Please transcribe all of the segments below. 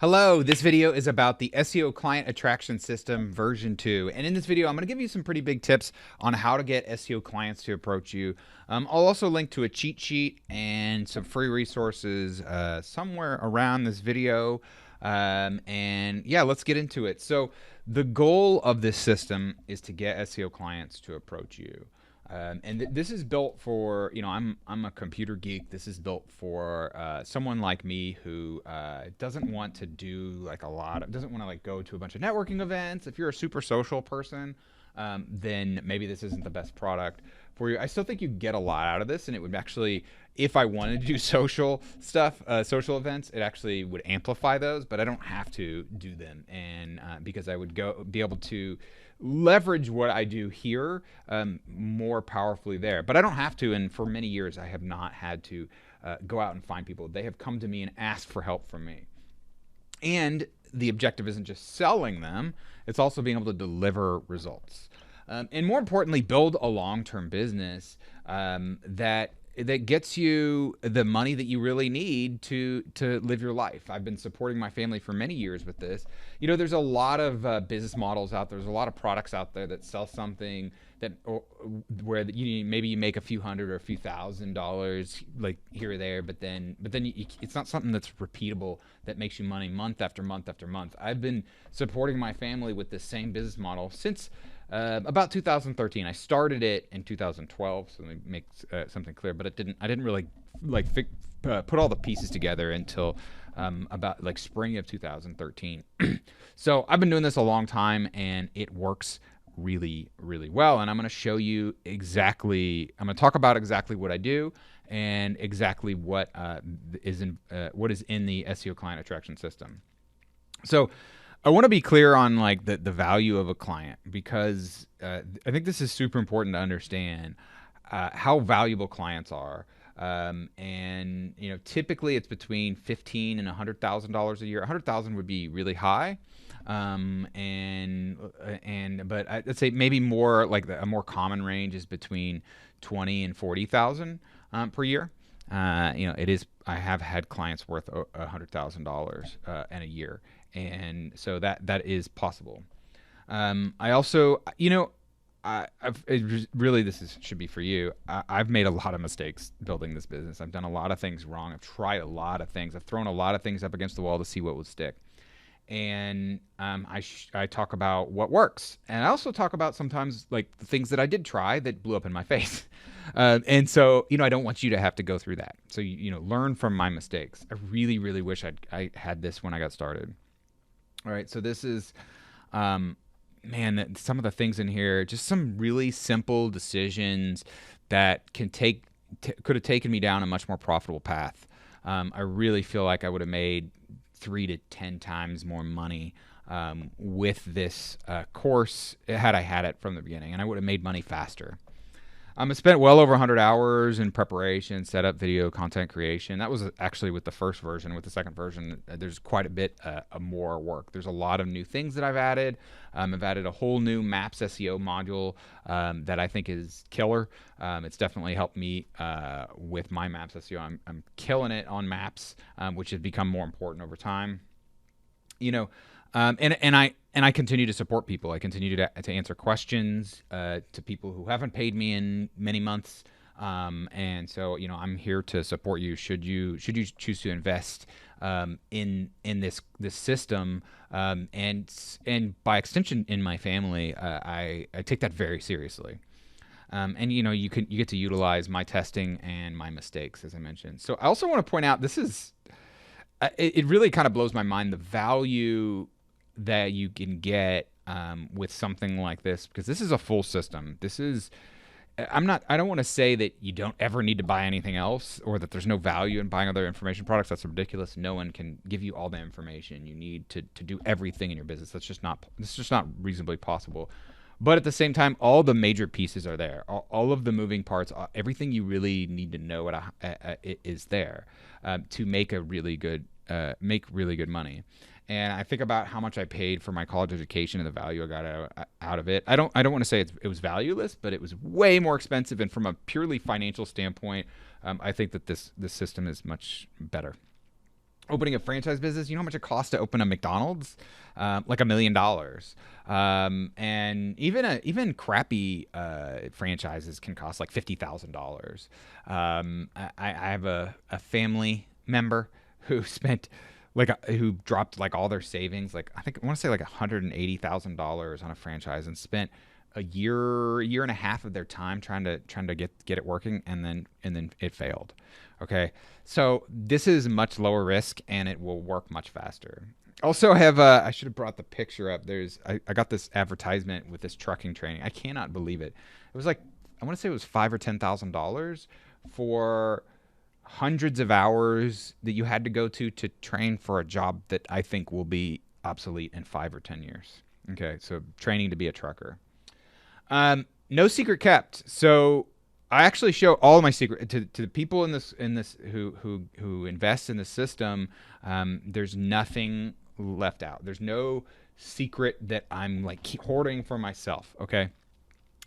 Hello, this video is about the SEO Client Attraction System version 2. And in this video, I'm going to give you some pretty big tips on how to get SEO clients to approach you. I'll also link to a cheat sheet and some free resources somewhere around this video. And yeah, let's get into it. So the goal of this system is to get SEO clients to approach you. This is built for, I'm a computer geek. This is built for someone like me who doesn't want to do doesn't want to go to a bunch of networking events. If you're a super social person, then maybe this isn't the best product for you. I still think you get a lot out of this, and it would actually, if I wanted to do social stuff, social events, it actually would amplify those, but I don't have to do them, and because I would be able to leverage what I do here more powerfully there. But I don't have to, and for many years I have not had to go out and find people. They have come to me and asked for help from me. And the objective isn't just selling them, it's also being able to deliver results. And more importantly, build a long-term business that gets you the money that you really need to live your life. I've been supporting my family for many years with this. There's a lot of business models out there. There's a lot of products out there that sell something where maybe you make a few hundred or a few $1,000s like here or there, but then it's not something that's repeatable that makes you money month after month after month. I've been supporting my family with this same business model since about 2013. I started it in 2012, so let me make something clear. But I didn't really put all the pieces together until about spring of 2013. So I've been doing this a long time, and it works really, really well. And I'm going to show you exactly. I'm going to talk about exactly what I do and exactly what is in the SEO client attraction system. So I want to be clear on the value of a client, because I think this is super important to understand how valuable clients are. And typically it's between $15,000 and $100,000 a year. $100,000 would be really high, but I'd say maybe more a more common range is between $20,000 and $40,000 per year. It is. I have had clients worth $100,000 in a year. And so that is possible. I also, should be for you. I've made a lot of mistakes building this business. I've done a lot of things wrong. I've tried a lot of things. I've thrown a lot of things up against the wall to see what would stick. And I talk about what works, and I also talk about sometimes the things that I did try that blew up in my face. And so I don't want you to have to go through that. So learn from my mistakes. I really, really wish I had this when I got started. All right, so this is, some of the things in here, just some really simple decisions that could have taken me down a much more profitable path. I really feel like I would have made 3 to 10 times more money with this course had I had it from the beginning, and I would have made money faster. I spent well over 100 hours in preparation, setup, video, content creation. That was actually with the first version. With the second version, there's quite a bit more work. There's a lot of new things that I've added. I've added a whole new Maps SEO module that I think is killer. It's definitely helped me with my Maps SEO. I'm killing it on Maps, which has become more important over time. And I continue to support people. I continue to answer questions to people who haven't paid me in many months. And so, I'm here to support you. Should you choose to invest in this system, and by extension in my family, I take that very seriously. And you get to utilize my testing and my mistakes, as I mentioned. So I also want to point out, this is it really kind of blows my mind, the value that you can get with something like this, because this is a full system. I don't want to say that you don't ever need to buy anything else, or that there's no value in buying other information products. That's ridiculous. No one can give you all the information you need to do everything in your business. That's just not reasonably possible. But at the same time, all the major pieces are there. All of the moving parts, everything you really need to know is there to make really good money. And I think about how much I paid for my college education and the value I got out of it. I don't want to say it was valueless, but it was way more expensive. And from a purely financial standpoint, I think that this system is much better. opening a franchise business, you know how much it costs to open a McDonald's? Like $1 million. And even crappy franchises can cost like $50,000. I have a family member who spent who dropped like all their savings, like I want to say like $180,000 on a franchise, and spent a year and a half of their time trying to get it working, and then it failed. Okay, so this is much lower risk and it will work much faster. Also, I have I should have brought the picture up. I got this advertisement with this trucking training. I cannot believe it. It was like, I want to say it was $5,000 or $10,000 for hundreds of hours that you had to go to train for a job that I think will be obsolete in 5 or 10 years. Okay, so training to be a trucker. No secret kept. So I actually show all of my secret to the people in this who invest in the system. There's nothing left out. There's no secret that I'm like hoarding for myself. Okay.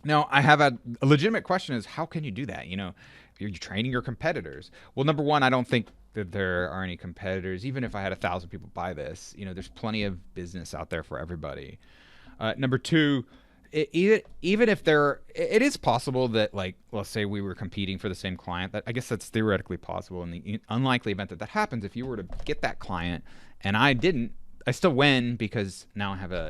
Now I have a legitimate question: is how can you do that? You know, you're training your competitors. Well, number one, I don't think that there are any competitors. Even if I had 1,000 people buy this, you know, there's plenty of business out there for everybody. Number two, even if it is possible that, like, let's say we were competing for the same client. That, I guess that's theoretically possible. In the unlikely event that happens, if you were to get that client and I didn't, I still win because now I have a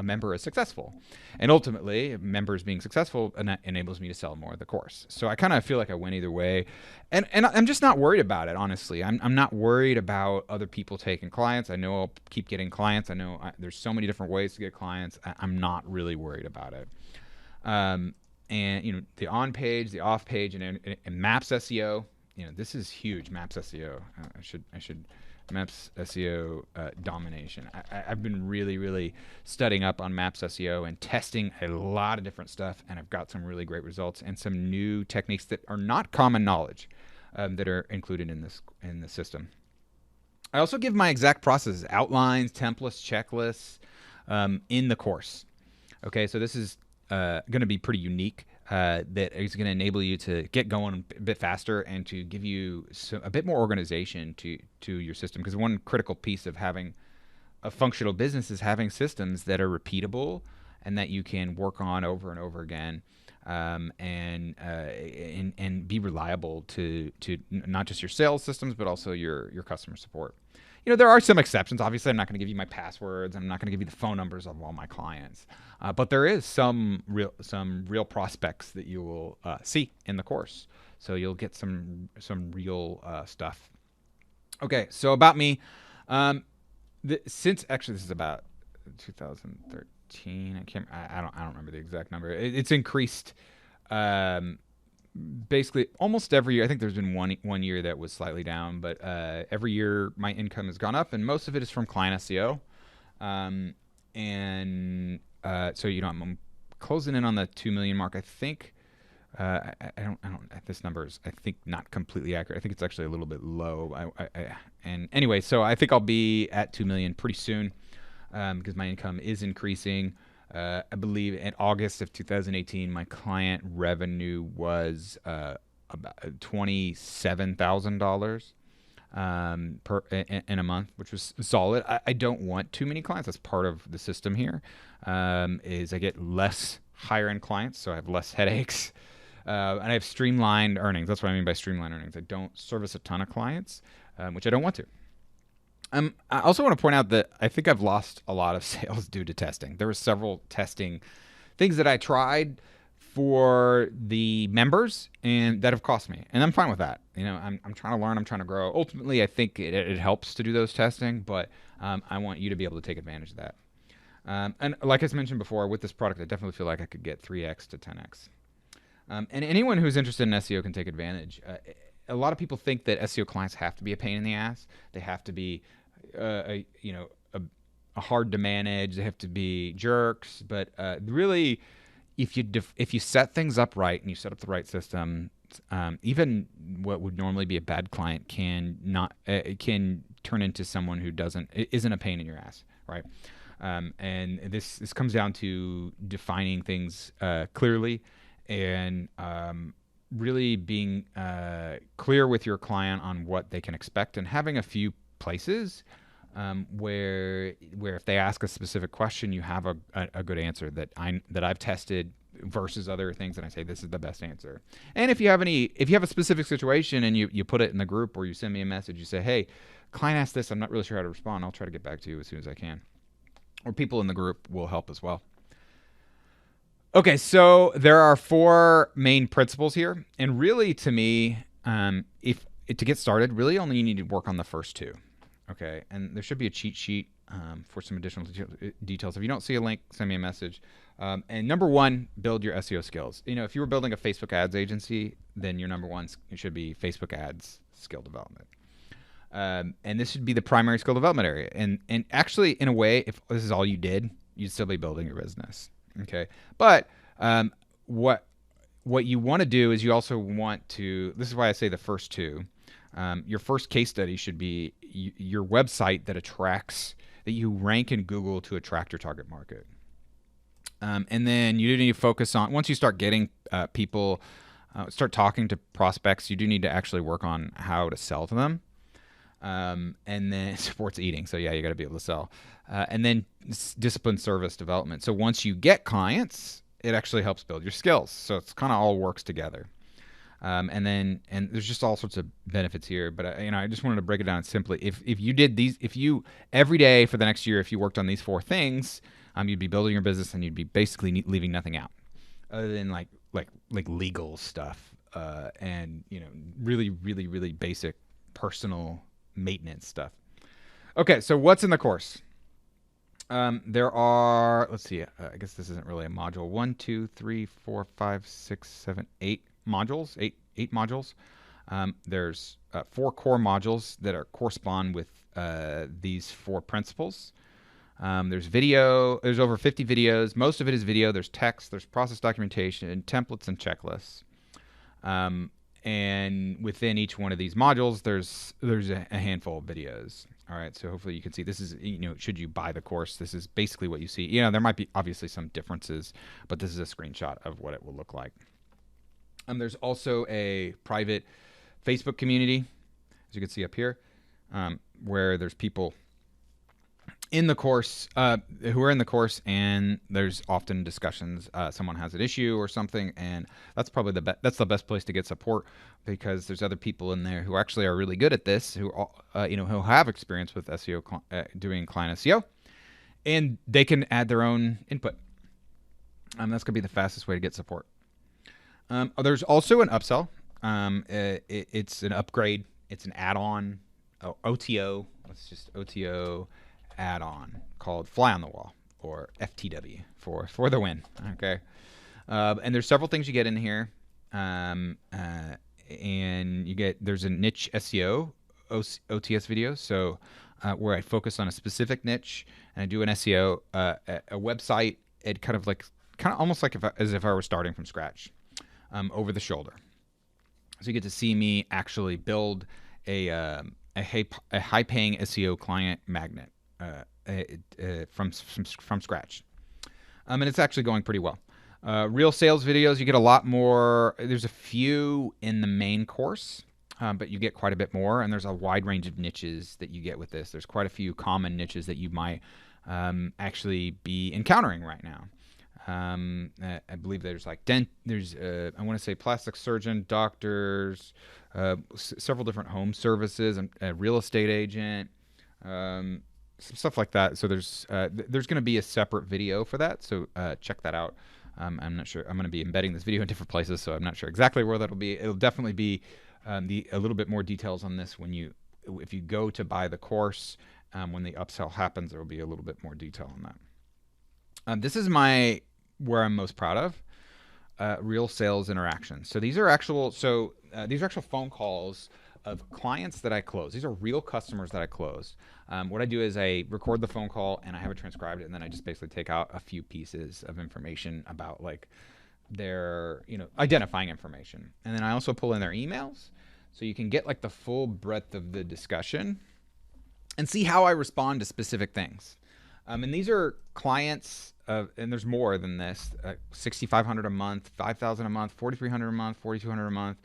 member is successful, and ultimately members being successful enables me to sell more of the course. So I kind of feel like I win either way, and I'm just not worried about it, honestly. I'm not worried about other people taking clients. I know I'll keep getting clients. I know there's so many different ways to get clients. I'm not really worried about it. And you know, the on page, the off page, and Maps SEO. You know, this is huge. Maps SEO. I should. Maps SEO domination. I've been really studying up on Maps SEO and testing a lot of different stuff, and I've got some really great results and some new techniques that are not common knowledge that are included in the system. I also give my exact processes, outlines, templates, checklists in the course. Okay, so this is going to be pretty unique. That is going to enable you to get going a bit faster and to give you a bit more organization to your system. Because one critical piece of having a functional business is having systems that are repeatable and that you can work on over and over again, and be reliable to not just your sales systems but also your customer support. You know, there are some exceptions. Obviously, I'm not going to give you my passwords. I'm not going to give you the phone numbers of all my clients. But there is some real prospects that you will see in the course. So you'll get some real stuff. Okay, so about me. Since actually this is about 2013. I don't remember the exact number. It's increased. Basically almost every year. I think there's been one year that was slightly down, but every year my income has gone up, and most of it is from client SEO. So you know, I'm closing in on the 2 million mark. I think I don't this number is, I think, not completely accurate. I think it's actually a little bit low. And anyway, so I think I'll be at 2 million pretty soon because my income is increasing. I believe in August of 2018, my client revenue was about $27,000 in a month, which was solid. I don't want too many clients. That's part of the system here. Is I get less higher end clients, so I have less headaches, and I have streamlined earnings. That's what I mean by streamlined earnings. I don't service a ton of clients, which I don't want to. I also want to point out that I think I've lost a lot of sales due to testing. There were several testing things that I tried for the members and that have cost me, and I'm fine with that. You know, I'm trying to learn, I'm trying to grow. Ultimately, I think it helps to do those testing, but I want you to be able to take advantage of that. And like I mentioned before, with this product, I definitely feel like I could get 3x to 10x. And anyone who's interested in SEO can take advantage. A lot of people think that SEO clients have to be a pain in the ass. They have to be, hard to manage. They have to be jerks. But really, if you set things up right and you set up the right system, even what would normally be a bad client can turn into someone who isn't a pain in your ass, right? And this comes down to defining things clearly and really being clear with your client on what they can expect, and having a few places where if they ask a specific question, you have a good answer that I've tested versus other things, and I say this is the best answer. And if you have a specific situation and you put it in the group, or you send me a message, you say, hey, client asked this, I'm not really sure how to respond. I'll try to get back to you as soon as I can. Or people in the group will help as well. Okay, so there are 4 main principles here, and really, to me, if to get started, really only you need to work on the first 2. Okay, and there should be a cheat sheet for some additional details. If you don't see a link, send me a message. And number 1, build your SEO skills. If you were building a Facebook ads agency, then your number 1 should be Facebook ads skill development. And this should be the primary skill development area. And actually, in a way, if this is all you did, you'd still be building your business. Okay, but what you want to do is you also want to. This is why I say the first 2. Your first case study should be your website that you rank in Google to attract your target market. And then you need to focus on, once you start getting people, start talking to prospects, you do need to actually work on how to sell to them. And then sports eating. So yeah, you got to be able to sell. And then disciplined service development. So once you get clients, it actually helps build your skills. So it's kind of all works together. And there's just all sorts of benefits here, but I just wanted to break it down simply. If you did these, if you every day for the next year, if you worked on these 4 things, you'd be building your business, and you'd be basically leaving nothing out, other than like legal stuff, and really, really, really basic personal maintenance stuff. Okay, so what's in the course? There are, let's see, I guess this isn't really a module. 1, 2, 3, 4, 5, 6, 7, 8 modules, eight modules. There's 4 core modules that correspond with these 4 principles. There's video. There's over 50 videos. Most of it is video. There's text. There's process documentation, templates, and checklists. And within each one of these modules, there's a handful of videos. All right, so hopefully you can see this is, should you buy the course, this is basically what you see. There might be obviously some differences, but this is a screenshot of what it will look like. There's also a private Facebook community, as you can see up here, where there's people in the course who are in the course, and there's often discussions. Someone has an issue or something, and that's probably that's the best place to get support, because there's other people in there who actually are really good at this, who who have experience with SEO, doing client SEO, and they can add their own input. That's gonna be the fastest way to get support. There's also an upsell. It's an upgrade. It's an add-on, OTO. It's just OTO add-on called Fly on the Wall, or FTW for the win. Okay, and there's several things you get in here, and there's a niche SEO OTS video. So where I focus on a specific niche and I do an SEO, a website. It kind of almost like as if I were starting from scratch, over the shoulder. So you get to see me actually build a high-paying SEO client magnet from scratch, and it's actually going pretty well. Real sales videos, you get a lot more. There's a few in the main course, but you get quite a bit more, and there's a wide range of niches that you get with this. There's quite a few common niches that you might actually be encountering right now. I believe there's I want to say plastic surgeon, doctors, several different home services, and a real estate agent, some stuff like that. So there's going to be a separate video for that. So check that out. I'm not sure. I'm going to be embedding this video in different places, so I'm not sure exactly where that'll be. It'll definitely be a little bit more details on this if you go to buy the course. When the upsell happens, there will be a little bit more detail on that. This is where I'm most proud of, real sales interactions. So these are actual phone calls of clients that I close. These are real customers that I closed. What I do is I record the phone call and I have it transcribed, and then I just basically take out a few pieces of information about their, identifying information. And then I also pull in their emails, so you can get the full breadth of the discussion and see how I respond to specific things. And these are clients and there's more than this, $6,500 a month, $5,000 a month, $4,300 a month, $4,200 a month.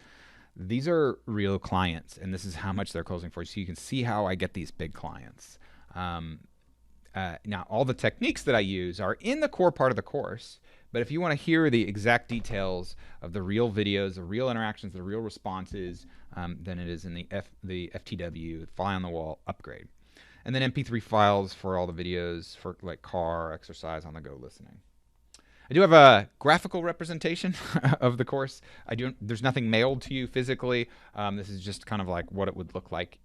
These are real clients, and this is how much they're closing for. So you can see how I get these big clients. Now, all the techniques that I use are in the core part of the course, but if you want to hear the exact details of the real videos, the real interactions, the real responses, then it is in the FTW, Fly on the Wall upgrade. And then MP3 files for all the videos for like car, exercise, on the go listening. I do have a graphical representation of the course. There's nothing mailed to you physically. This is just kind of like what it would look like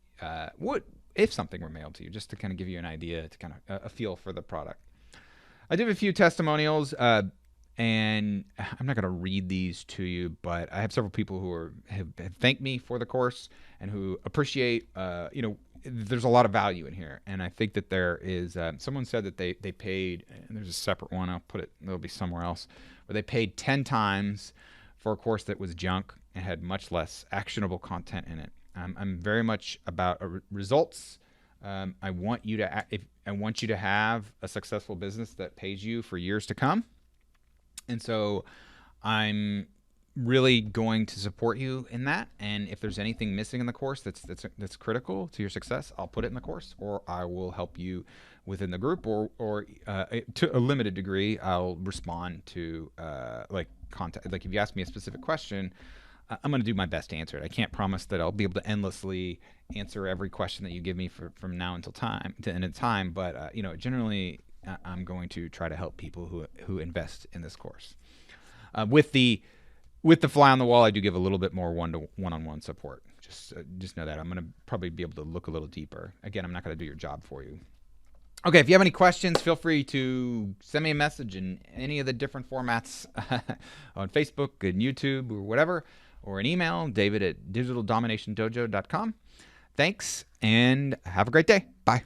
if something were mailed to you, just to kind of give you an idea, to kind of a feel for the product. I do have a few testimonials, and I'm not going to read these to you, but I have several people who have thanked me for the course and who appreciate, there's a lot of value in here. And I think that there is, someone said that they paid, and there's a separate one, it'll be somewhere else, where they paid 10 times for a course that was junk and had much less actionable content in it. I'm very much about results. I want you to have a successful business that pays you for years to come. And so I'm really going to support you in that. And if there's anything missing in the course that's critical to your success, I'll put it in the course, or I will help you within the group, or to a limited degree, I'll respond to contact. Like if you ask me a specific question, I'm going to do my best to answer it. I can't promise that I'll be able to endlessly answer every question that you give me from now until end of time, but generally I'm going to try to help people who invest in this course. With the Fly on the Wall, I do give a little bit more one-on-one support. Just know that I'm going to probably be able to look a little deeper. Again, I'm not going to do your job for you. Okay, if you have any questions, feel free to send me a message in any of the different formats on Facebook and YouTube or whatever, or an email, david@digitaldominationdojo.com. Thanks, and have a great day. Bye.